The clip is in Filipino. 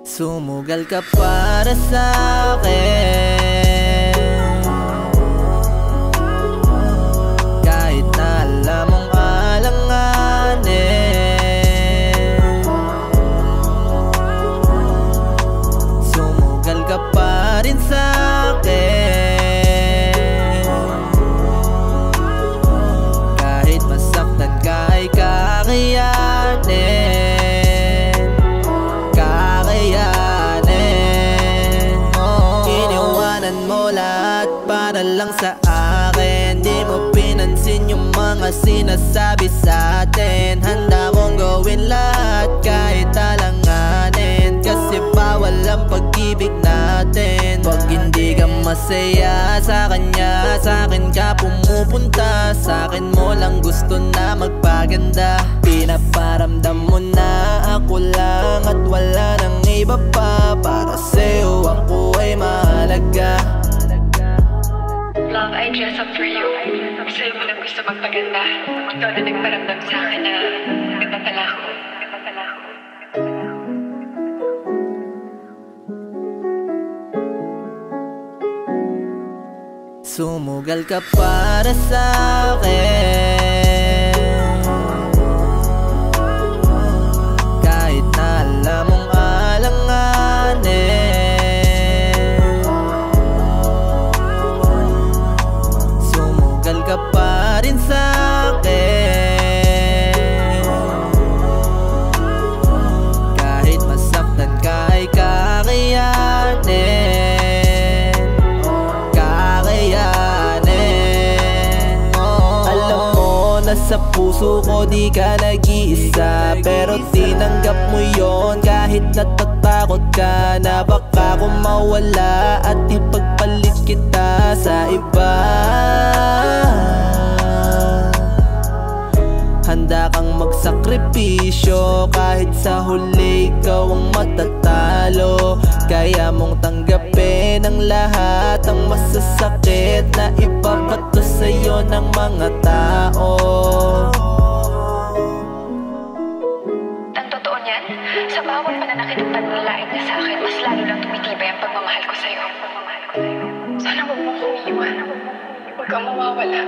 Sumugal ka para sa'kin, kahit na alam mong alanganin. Sumugal ka pa rin sa'kin, kahit masaktan ka ay kakayanin. Para lang sa akin, di mo pinansin yung mga sinasabi sa atin. Handa kong gawin lahat kahit alanganin, kasi bawal ang pag-ibig natin. Pag hindi ka masaya sa kanya, sa akin ka pumupunta. Sa akin mo lang gusto na magpaganda. Pinaparamdam mo na ako lang at wala nang iba pa. Para sa'yo ako ay mahalaga. Love, I dress up for you. Sa'yo mo lang gusto magpaganda. Ikaw na nagparamdam sa akin na ganda pala ako. Sumugal ka para sa'kin, kahit na alam mong alanganin. Sumugal ka pa rin sa'kin, kahit masaktan ka ay kakayanin. Sa puso ko di ka nag-iisa, pero tinanggap mo yon kahit natatakot ka na baka kung mawala at ipagpalit kita sa iba. Handa kang magsakripisyo kahit sa huli ikaw ang matatalo. Kaya mong tanggapin ang lahat ng masasakit na ipapato sa'yo ng mga tao. Ang totoo niyan, sa bawat pananakit at panlalait niya sa akin, mas lalo lang tumitibay ang pagmamahal ko sa'yo. Sana huwag mo kong iiwan. Huwag kang mawawala.